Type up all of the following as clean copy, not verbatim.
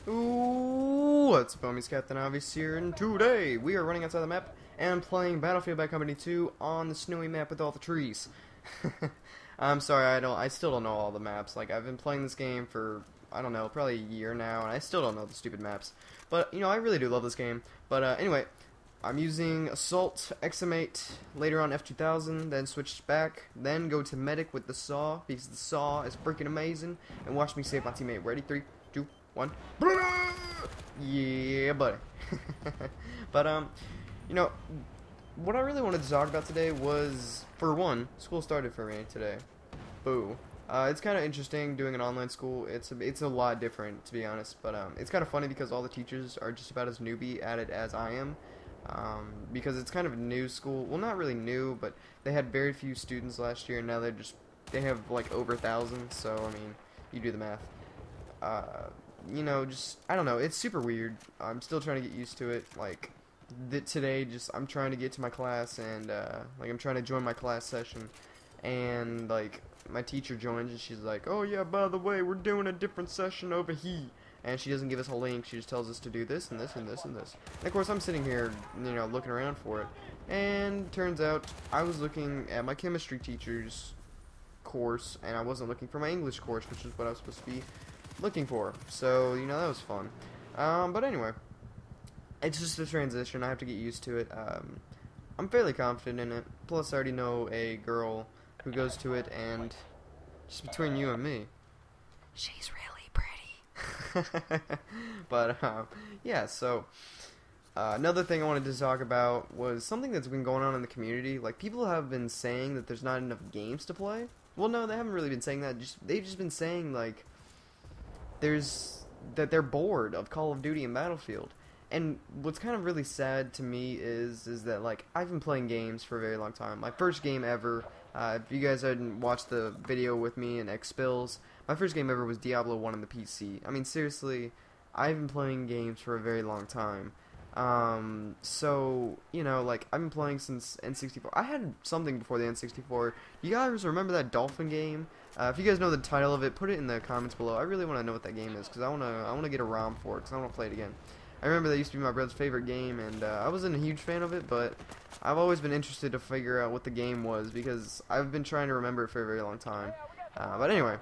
Ooh, what's up, homies? Captain Obvious here, and today we are running outside the map and playing Battlefield by Company 2 on the snowy map with all the trees. I'm sorry, I still don't know all the maps. Like, I've been playing this game for, I don't know, probably a year now, and I still don't know the stupid maps. But, you know, I really do love this game. But, anyway, I'm using Assault, XM8, later on F2000, then switch back, then go to Medic with the Saw, because the Saw is freaking amazing, and watch me save my teammate. Ready? 3, 2, 1. Yeah, buddy. But, you know, what I really wanted to talk about today was, for one, school started for me today. Boo. It's kind of interesting doing an online school. It's a lot different, to be honest, but it's kind of funny because all the teachers are just about as newbie at it as I am. Because it's kind of a new school. Well, not really new, but they had very few students last year, and now they have like over 1,000. So I mean, you do the math. You know, just I don't know. It's super weird. I'm still trying to get used to it. Like today, I'm trying to get to my class, and like I'm trying to join my class session, and like my teacher joins, and she's like, "Oh yeah, by the way, we're doing a different session over here." And she doesn't give us a link, she just tells us to do this and this and this and this. And of course I'm sitting here, you know, looking around for it. And turns out I was looking at my chemistry teacher's course, and I wasn't looking for my English course, which is what I was supposed to be looking for. So, you know, that was fun. But anyway, it's just a transition, I have to get used to it. I'm fairly confident in it. Plus I already know a girl who goes to it, and just between you and me, she's really pretty. But yeah, so another thing I wanted to talk about was something that's been going on in the community. Like, people have been saying that there's not enough games to play. Well, no, they haven't really been saying that. They've just been saying like that they're bored of Call of Duty and Battlefield. And what's kind of really sad to me is that, like, I've been playing games for a very long time. My first game ever, if you guys hadn't watched the video with me in X-Spills, my first game ever was Diablo 1 on the PC. I mean, seriously, I've been playing games for a very long time. So, you know, like, I've been playing since N64. I had something before the N64. You guys remember that Dolphin game? If you guys know the title of it, put it in the comments below. I really want to know what that game is, because I want to get a ROM for it, because I want to play it again. I remember that used to be my brother's favorite game, and I wasn't a huge fan of it, but I've always been interested to figure out what the game was, because I've been trying to remember it for a very long time. But anyway,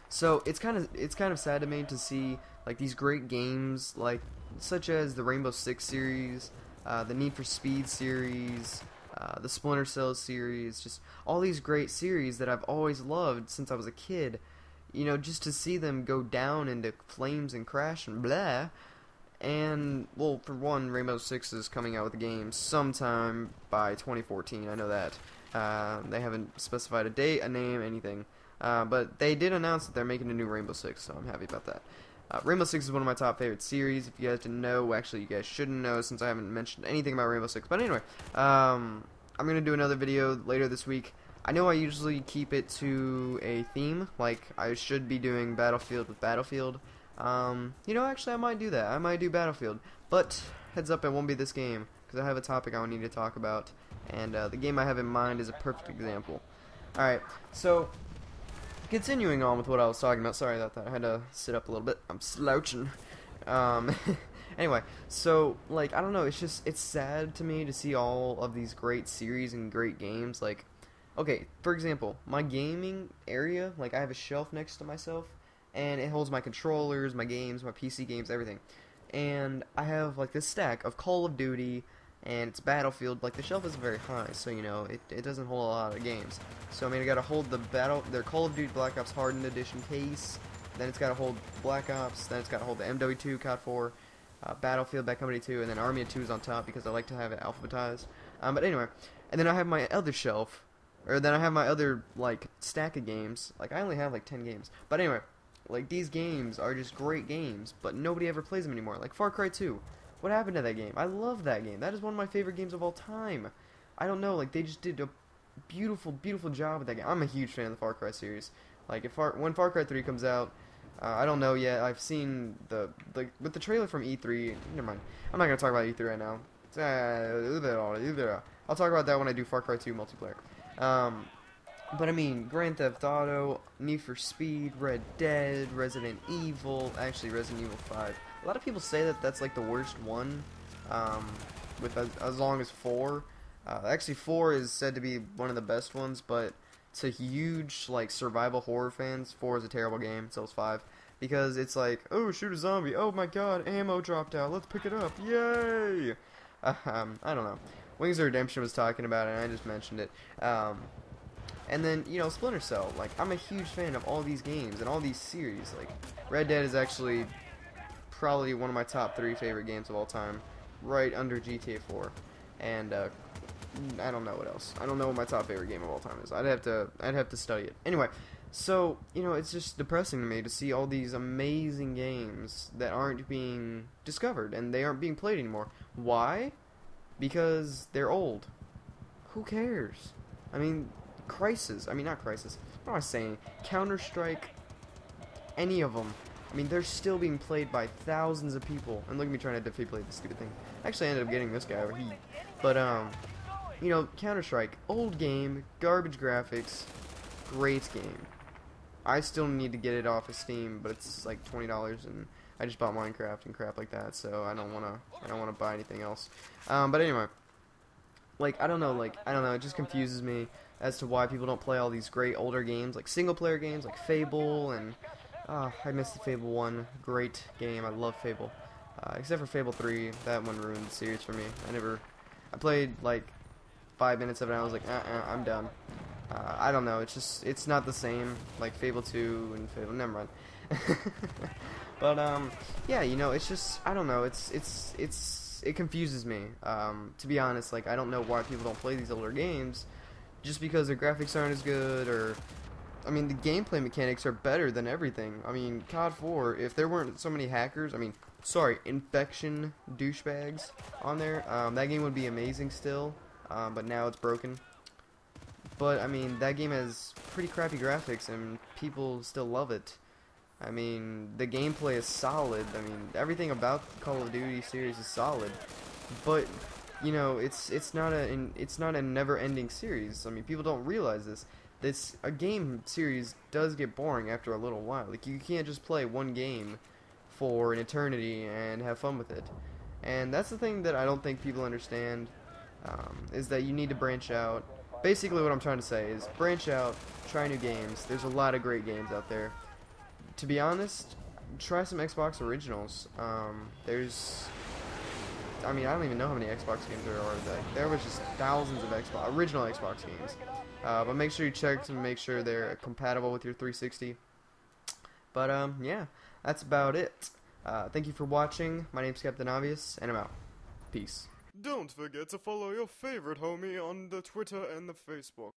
so it's kind of sad to me to see like these great games, like such as the Rainbow Six series, the Need for Speed series, the Splinter Cell series, just all these great series that I've always loved since I was a kid. You know, just to see them go down into flames and crash and blah. And, well, for one, Rainbow Six is coming out with a game sometime by 2014, I know that. They haven't specified a date, a name, anything. But they did announce that they're making a new Rainbow Six, so I'm happy about that. Rainbow Six is one of my top favorite series. If you guys didn't know, actually you guys shouldn't know since I haven't mentioned anything about Rainbow Six. But anyway, I'm going to do another video later this week. I know I usually keep it to a theme, like I should be doing Battlefield with Battlefield. You know, actually I might do that. I might do Battlefield. But, heads up, it won't be this game, because I have a topic I need to talk about, and the game I have in mind is a perfect example. Alright, so, continuing on with what I was talking about. Sorry about that. I had to sit up a little bit. I'm slouching. Anyway, so, like, I don't know, it's sad to me to see all of these great series and great games. Like, okay, for example, my gaming area, like, I have a shelf next to myself, and it holds my controllers, my games, my PC games, everything. And I have like this stack of Call of Duty, and it's Battlefield. Like, the shelf isn't very high, so you know it doesn't hold a lot of games. So I mean, I gotta hold their Call of Duty Black Ops Hardened Edition case. Then it's gotta hold Black Ops. Then it's gotta hold the MW2 COD 4, Battlefield Bad Company 2, and then Army of 2 is on top because I like to have it alphabetized. But anyway, and then I have my other shelf, or then I have my other like stack of games. Like, I only have like 10 games, but anyway. Like, these games are just great games, but nobody ever plays them anymore. Like Far Cry 2. What happened to that game? I love that game. That is one of my favorite games of all time. I don't know, like, they just did a beautiful, beautiful job with that game. I'm a huge fan of the Far Cry series. Like, when Far Cry 3 comes out, I don't know yet. I've seen with the trailer from E3. Never mind. I'm not going to talk about E3 right now. I'll talk about that when I do Far Cry 2 multiplayer. But I mean, Grand Theft Auto, Need for Speed, Red Dead, Resident Evil, actually Resident Evil 5. A lot of people say that that's like the worst one, with as long as 4. Actually, 4 is said to be one of the best ones, but to huge like survival horror fans, 4 is a terrible game. So is 5 because it's like, oh, shoot a zombie. Oh my God, ammo dropped out. Let's pick it up. Yay! I don't know. Wings of Redemption was talking about it, and I just mentioned it. And then, you know, Splinter Cell. Like, I'm a huge fan of all these games and all these series. Like, Red Dead is actually probably one of my top 3 favorite games of all time, right under GTA 4. And I don't know what else. I don't know what my top favorite game of all time is. I'd have to study it. Anyway, so, you know, it's just depressing to me to see all these amazing games that aren't being discovered and they aren't being played anymore. Why? Because they're old. Who cares? I mean, not Crisis. What am I saying? Counter-Strike, any of them. I mean, they're still being played by thousands of people. And look at me trying to defeat this stupid thing. Actually, I ended up getting this guy over here. But, you know, Counter-Strike, old game, garbage graphics, great game. I still need to get it off of Steam, but it's like $20, and I just bought Minecraft and crap like that, so I don't wanna buy anything else. But anyway, like I don't know, it just confuses me as to why people don't play all these great older games, like single-player games, like Fable, and I missed the Fable 1, great game, I love Fable, except for Fable 3, that one ruined the series for me. I played like 5 minutes of it, and I was like, I'm done. I don't know, it's not the same, like Fable 2 and Fable, never mind. But, yeah, you know, it's just, I don't know, it confuses me, to be honest. Like, I don't know why people don't play these older games, just because their graphics aren't as good, or, I mean, the gameplay mechanics are better than everything. I mean, COD 4, if there weren't so many hackers, infection douchebags on there, that game would be amazing still, but now it's broken. But, I mean, that game has pretty crappy graphics, and people still love it. I mean, the gameplay is solid. I mean, everything about the Call of Duty series is solid. But, you know, it's not a never-ending series. I mean, people don't realize this. A game series does get boring after a little while. Like, you can't just play one game for an eternity and have fun with it. And that's the thing that I don't think people understand, is that you need to branch out. Basically, what I'm trying to say is branch out, try new games. There's a lot of great games out there. To be honest, try some Xbox originals. I don't even know how many Xbox games there are. There was just thousands of original Xbox games. But make sure you check to make sure they're compatible with your 360. But, yeah, that's about it. Thank you for watching. My name's Captain Obvious, and I'm out. Peace. Don't forget to follow your favorite homie on the Twitter and the Facebook.